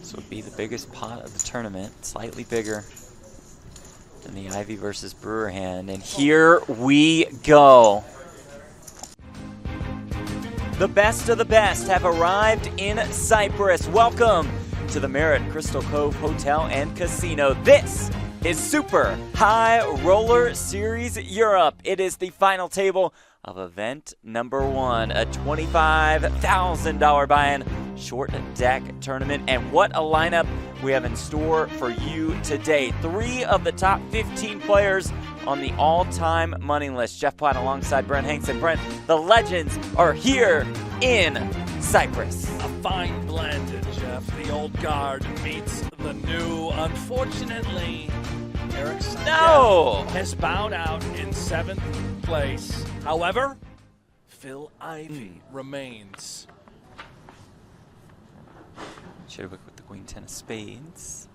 This would be the biggest pot of the tournament, slightly bigger than the Ivey versus Brewer hand. And here we go. The best of the best have arrived in Cyprus. Welcome to the Marriott Crystal Cove Hotel and Casino. This is Super High Roller Series Europe. It is the final table of event number 1, a $25,000 buy-in short deck tournament. And what a lineup we have in store for you today. 3 of the top 15 players on the all-time money list. Jeff Platt alongside Brent Hanks. And Brent, the legends are here in Cyprus. A fine blend, Jeff. The old guard meets the new. Unfortunately, Erik Seidel has bowed out in 7th place. However, Phil Ivey remains. Chidwick with the queen 10 of spades.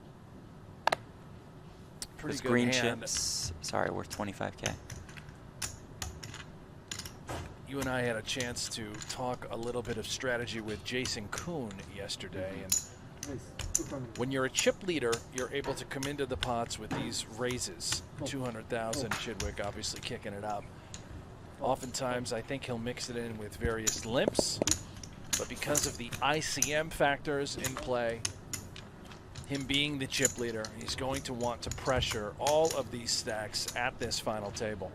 Pretty Those good green hand. chips, sorry, worth 25K. You and I had a chance to talk a little bit of strategy with Jason Kuhn yesterday, and when you're a chip leader, you're able to come into the pots with these raises. 200,000, Chidwick obviously kicking it up. Oftentimes, I think he'll mix it in with various limps, but because of the ICM factors in play, him being the chip leader, he's going to want to pressure all of these stacks at this final table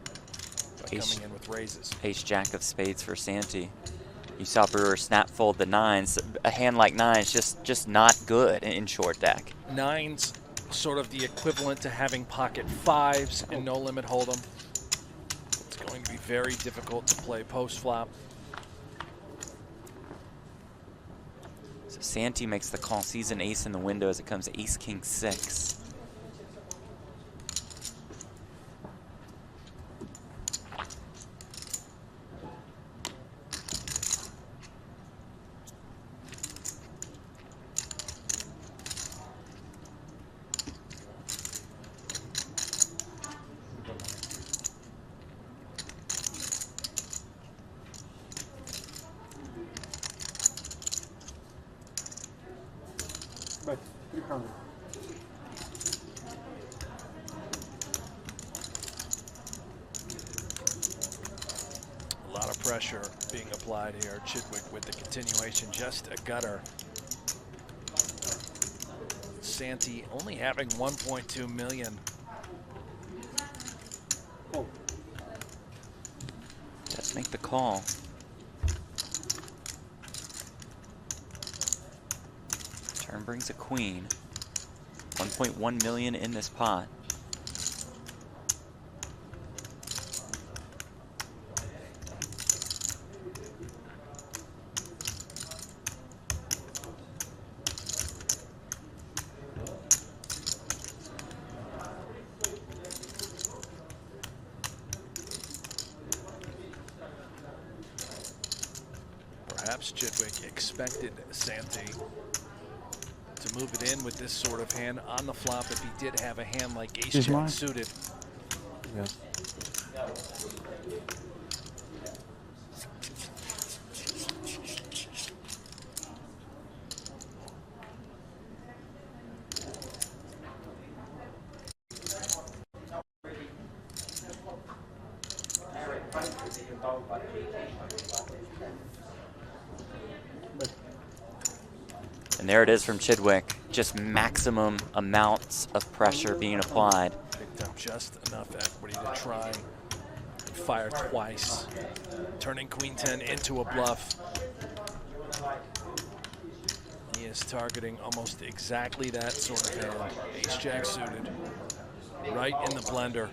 by coming in with raises. Ace-Jack of spades for Santi. You saw Brewer snap fold the 9s. A hand like 9s just not good in short deck. 9s sort of the equivalent to having pocket 5s in no limit hold'em. It's going to be very difficult to play post flop. So Santi makes the call, sees an ace in the window as it comes ace king 6. A lot of pressure being applied here. Chidwick with the continuation, just a gutter. Santi only having 1.2 million. Let's make the call. Turn brings a queen. 1.1 million in this pot. Perhaps Chidwick expected Santi to move it in with this sort of hand on the flop if he did have a hand like ace-jack suited. Yeah. And there it is from Chidwick. Just maximum amounts of pressure being applied. Picked up just enough equity to try and fire twice. Turning queen 10 into a bluff. He is targeting almost exactly that sort of hand. Ace-jack suited. Right in the blender.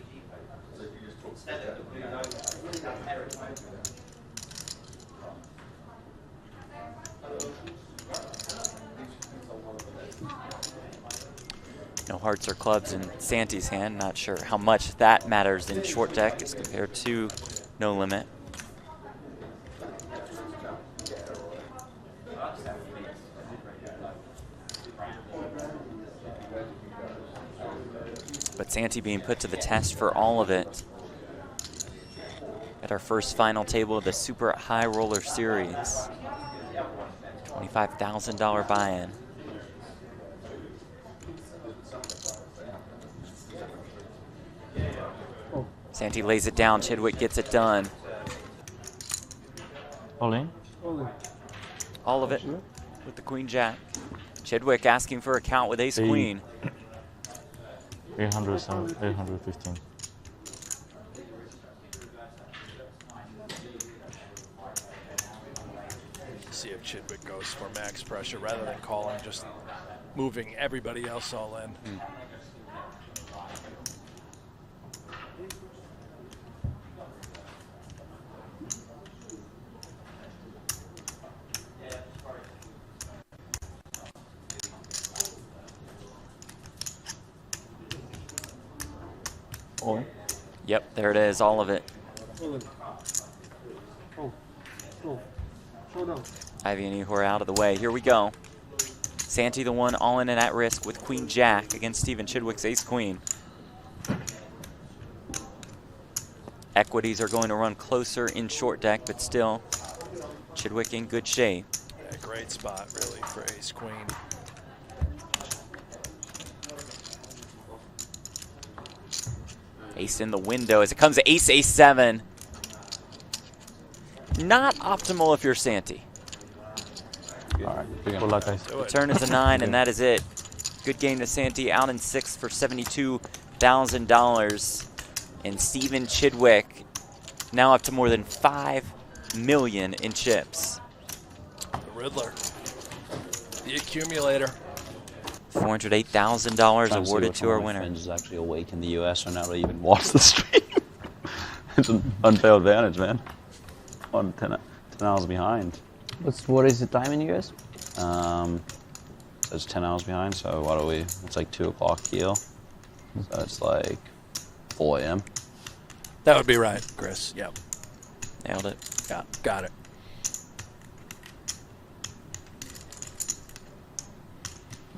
No hearts or clubs in Santi's hand. Not sure how much that matters in short deck as compared to no limit. But Santi being put to the test for all of it at our first final table of the Super High Roller Series. $25,000 buy-in. Santi lays it down. Chidwick gets it done. All in? All of it with the queen jack. Chidwick asking for a count with ace queen. 815. See if Chidwick goes for max pressure rather than calling, just moving everybody else all in. All in? Yep, there it is, all of it. Ivey and Ehor out of the way. Here we go. Santi the one all in and at risk with queen jack against Stephen Chidwick's ace queen. Equities are going to run closer in short deck, but still Chidwick in good shape. Yeah, great spot really for ace queen. Ace in the window as it comes to ace, ace, 7. Not optimal if you're Santi. All right. Good luck, guys. The turn is a 9, and that is it. Good game to Santi, out in 6 for $72,000. And Stephen Chidwick now up to more than $5 million in chips. The Riddler, the accumulator. $408,000 awarded to our winner. My friends is actually awake in the US right now to even watch the stream. It's an unfair advantage, man. 10 hours behind. What is the time in the US? So it's 10 hours behind, so what are we? It's like 2 o'clock here. So it's like 4 a.m. That would be right, Chris. Yep. Nailed it. Yeah, got it.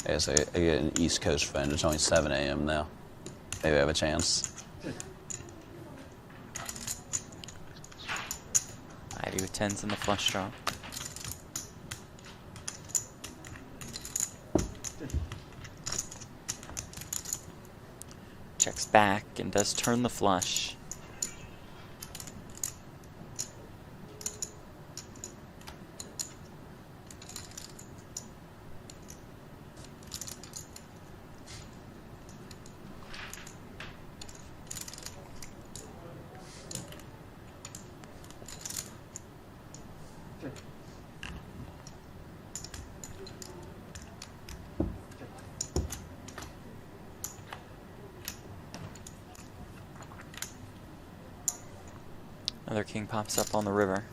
Yeah, so I get an East Coast friend. It's only 7 a.m. now. Maybe I have a chance. Ivey with 10s in the flush draw. Checks back and does turn the flush. Another king pops up on the river.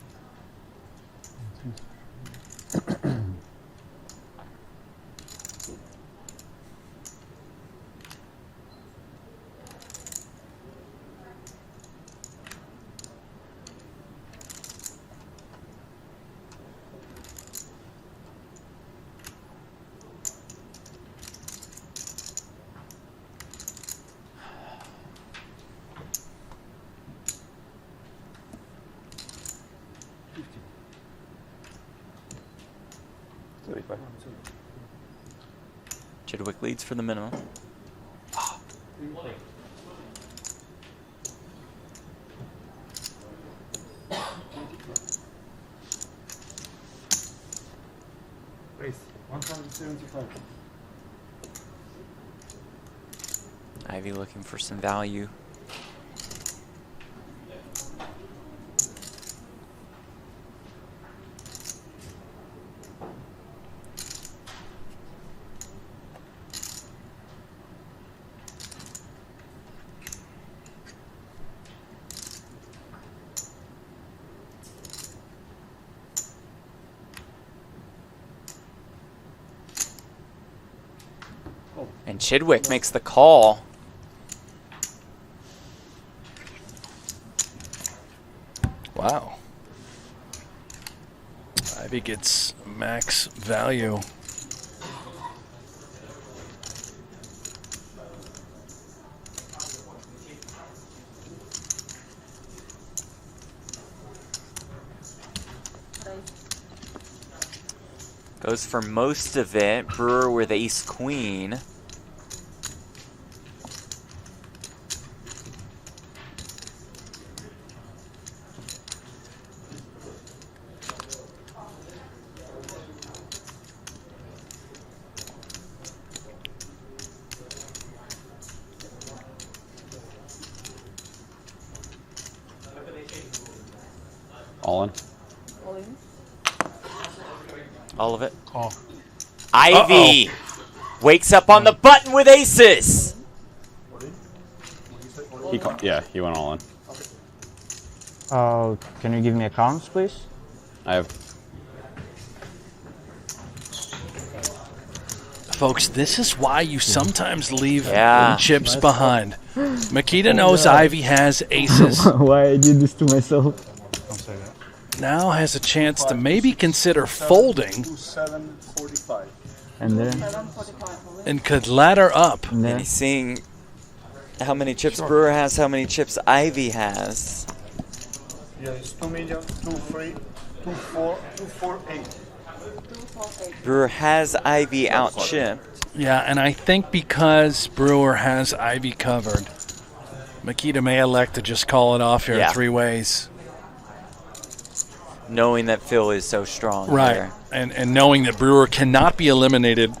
Chidwick leads for the minimum. Race 175. Ivey looking for some value. And Chidwick makes the call. Wow. Ivey gets max value. Goes for most of it. Brewer with ace queen. All in. All of it. Call. Ivey wakes up on the button with aces. Yeah, he went all in. Can you give me accounts, please? I have. Folks, this is why you sometimes leave Yeah. chips behind. Mikita knows Ivey has aces. Why I did this to myself? Don't say that. Now has a chance to maybe consider folding 2745. And then, and could ladder up. and And then, he's seeing how many chips Brewer has, how many chips Ivey has. Yeah, it's 2 million, 2, 3, 2, 4, 2, 4, 8. Brewer has Ivey out chipped. Yeah, and I think because Brewer has Ivey covered, Mikita may elect to just call it off here Yeah. in 3 ways. Knowing that Phil is so strong Right. here. And knowing that Brewer cannot be eliminated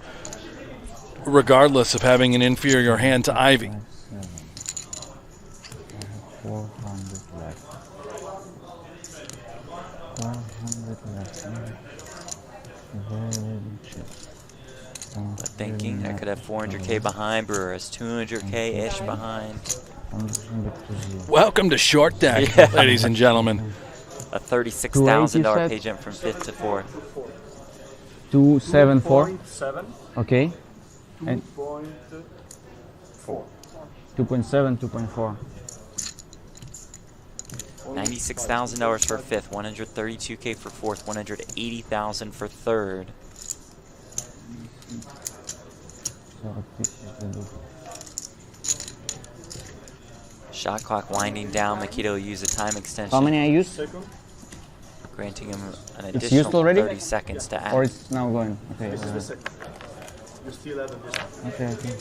regardless of having an inferior hand to Ivey. 400 left. 400 left. But thinking I could have 400K behind. Brewer has 200K-ish behind. Welcome to Short Deck, Yeah. ladies and gentlemen. A $36,000 280 pay jump from 5th to 4th. 274. 7, Okay. And 2.4. 2.7, 2.4. $96,000 for 5th, 132K for 4th, 180,000 for 3rd. So this is the loop. Shot clock winding down. Mikita will use a time extension, How many I used? Second, granting him an It's used additional already? 30 seconds to act. Or it's now going? Okay. this is the second. You still have this one. Okay, okay.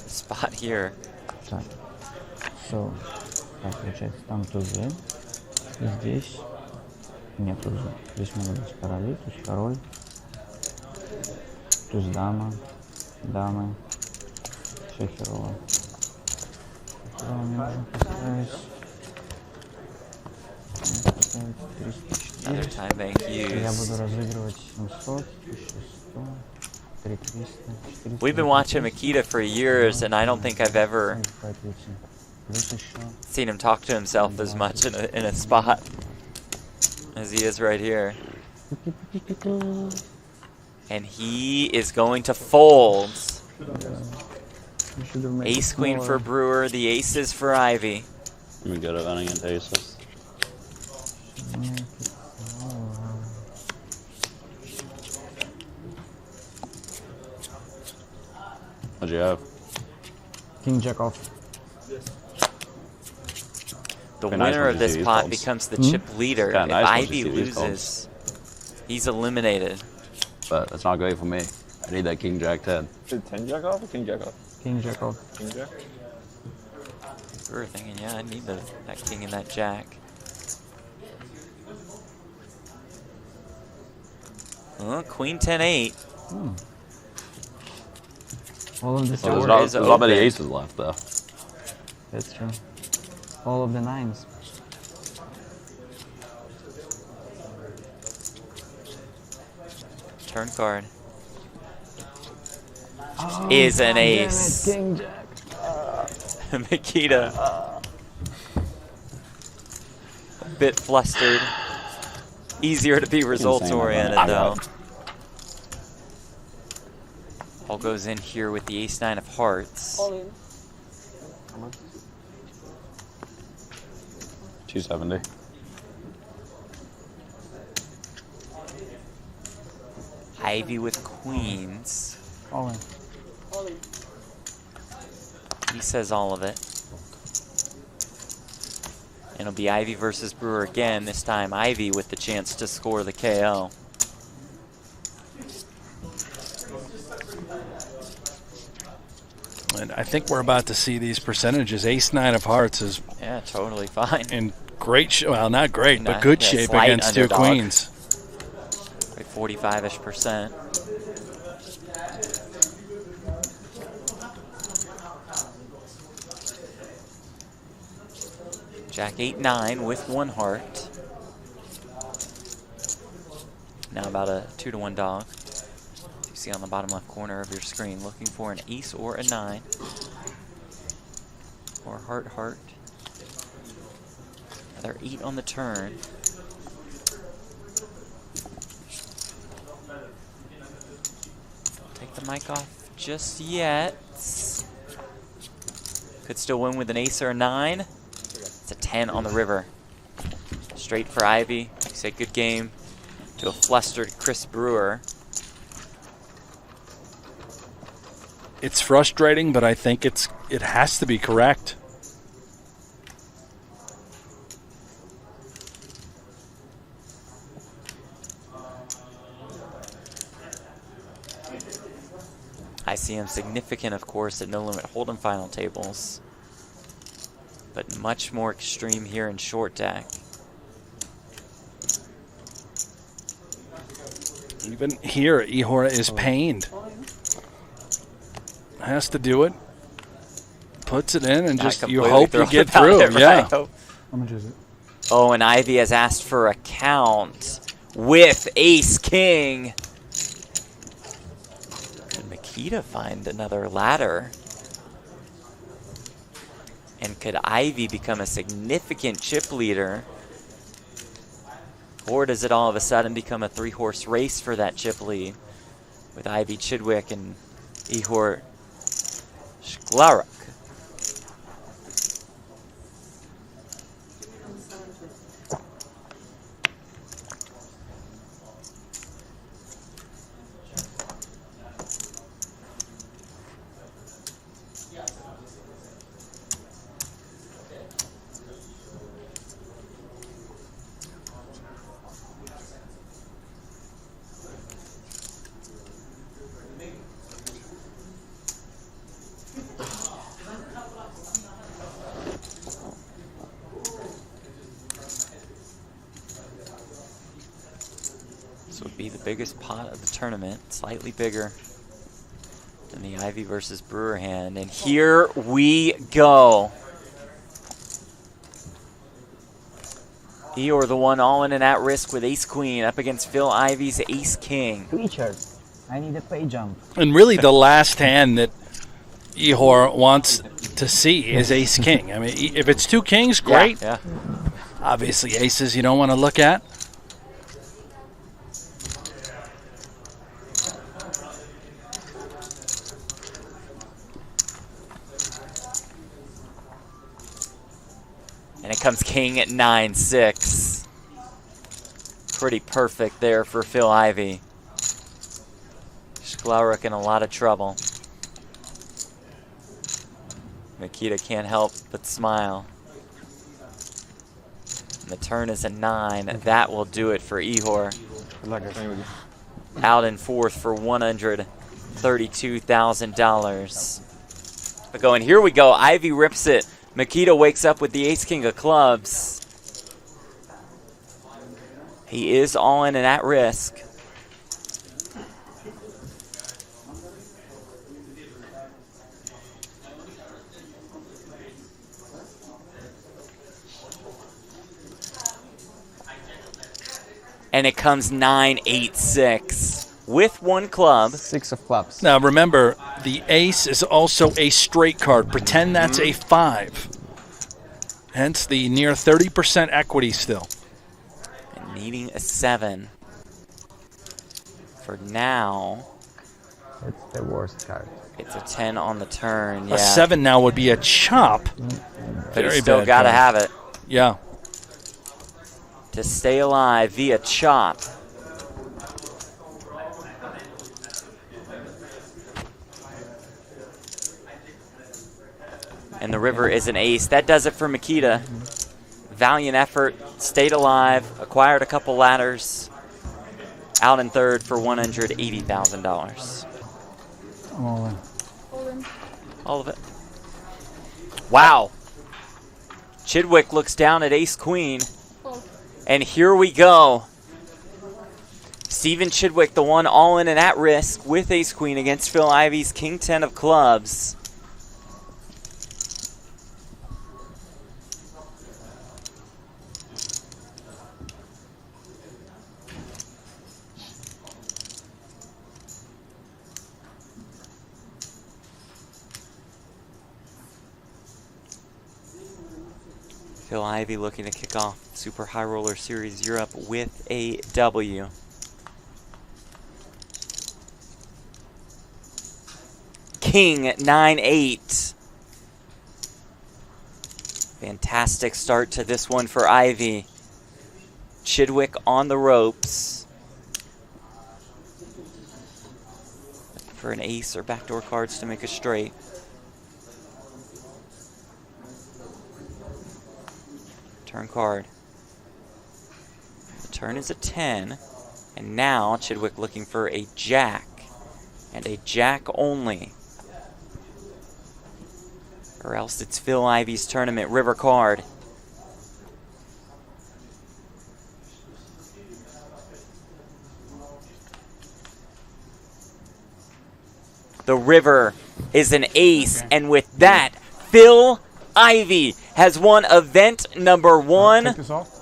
Spot here. Так. So, так, получается, там тоже. И здесь нет тоже. Здесь могут быть короли, то есть король. Туз дама, дамы. Все херово. Херово мне нужно поставить. Поставить 304. Another time bank Я use. буду разыгрывать 700, 1100, 3300, 400. We've been watching Mikita for years, and I don't think I've ever Плюс еще. seen him talk to himself as much in a spot as he is right here. And he is going to fold. Ace queen for Brewer, the aces for Ivey. I'm good at running into aces. What'd you have? King jack off. The Be nice winner when of you see this these pot folds. becomes the chip leader. kinda If nice when you Ivey see these folds. loses, he's eliminated. But that's not great for me. I need that king jack 10. Is it 10 jack off or king jack off? King jack off. King jack? Brewer thinking, yeah, I need that king and that jack. Queen 10-8. All of the Door There's is not, there's not many open. aces left though. That's true. All of the nines. Turn card. Is an ace. King jack. Mikita. A bit flustered. Easier to be results oriented though. All goes in here with the ace-9 of hearts. 270. Ivey with queens. All in. He says all of it. And it'll be Ivey versus Brewer again. This time Ivey with the chance to score the KO. And I think we're about to see these percentages. Ace-9 of hearts is Yeah, totally fine. in great well, not great, Nah, but good yeah, shape slight against two underdog. queens. Like 45-ish%. Jack 8-9 with 1 heart. Now about a 2-to-1 dog. You see on the bottom left corner of your screen, looking for an ace or a 9. Or heart, heart. Another 8 on the turn. Take the mic off just yet. Could still win with an ace or a 9. It's a 10 on the river. Straight for Ivey. You say good game to a flustered Chris Brewer. It's frustrating, but I think it has to be correct. ICM significant, of course, at No Limit Hold'em final tables, but much more extreme here in short deck. Even here, Ehor is pained. Has to do it. Puts it in, and just you hope you get through. It, yeah. How much is it? Oh, and Ivey has asked for a count with ace king. Could Mikita find another ladder? And could Ivey become a significant chip leader? Or does it all of a sudden become a 3-horse race for that chip lead with Ivey, Chidwick, and Ehor Sklaruk? This would be the biggest pot of the tournament, slightly bigger than the Ivey versus Brewer hand. And here we go. Ehor, the one all in and at risk with ace queen up against Phil Ivey's ace king. Richard, I need a pay jump. And really, the last hand that Ehor wants to see is ace king. I mean, if it's 2 kings, great. Yeah. Obviously, aces you don't want to look at. And it comes king at 9-6. Pretty perfect there for Phil Ivey. Sklaruk in a lot of trouble. Mikita can't help but smile. And the turn is a 9. That will do it for Ehor. Out in fourth for $132,000. But going, here we go. Ivey rips it. Mikita wakes up with the ace-king of clubs. He is all in and at risk. And it comes 9-8-6 with 1 club. 6 of clubs. Now remember, the ace is also a straight card. Pretend that's a 5. Hence the near 30% equity still. And needing a 7. For now, It's the worst card. it's a 10 on the turn. Yeah. A 7 now would be a chop. But Very you still bad got to card. have it Yeah. to stay alive via chop. And the river is an ace. That does it for Mikita. Valiant effort, stayed alive, acquired a couple ladders. Out in third for $180,000. Oh, All of it. Wow. Chidwick looks down at ace-queen. And here we go. Stephen Chidwick, the one all in and at risk with ace-queen against Phil Ivey's king-10 of clubs. Phil Ivey looking to kick off Super High Roller Series Europe with a W. King 9-8. Fantastic start to this one for Ivey. Chidwick on the ropes. For an ace or backdoor cards to make a straight. Turn card. The turn is a 10. And now Chidwick looking for a jack. And a jack only. Or else it's Phil Ivey's tournament river card. The river is an ace, and with that, Phil Ivey has won event number 1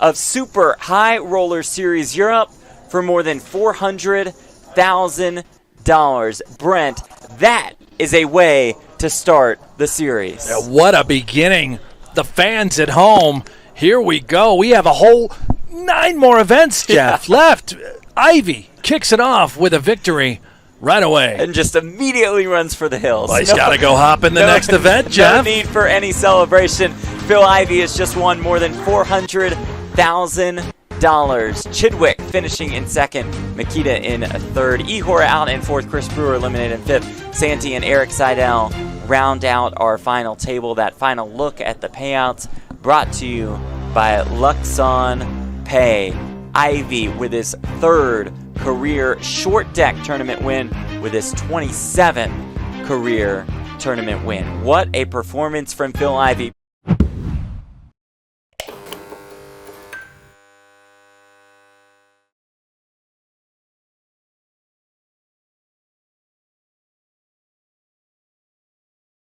of Super High Roller Series Europe for more than $400,000. Brent, that is a way to start the series. Yeah, what a beginning. The fans at home, here we go. We have a whole 9 more events, Jeff, left. Ivey kicks it off with a victory right away. And just immediately runs for the hills. Well, he's got to go hop in the next event, Jeff. No need for any celebration. Phil Ivey has just won more than $400,000. Chidwick finishing in second, Mikita in third, Ehor out in fourth, Chris Brewer eliminated in fifth. Santi and Erik Seidel round out our final table. That final look at the payouts brought to you by Luxon Pay. Ivey with his 3rd career short deck tournament win with his 27th career tournament win. What a performance from Phil Ivey.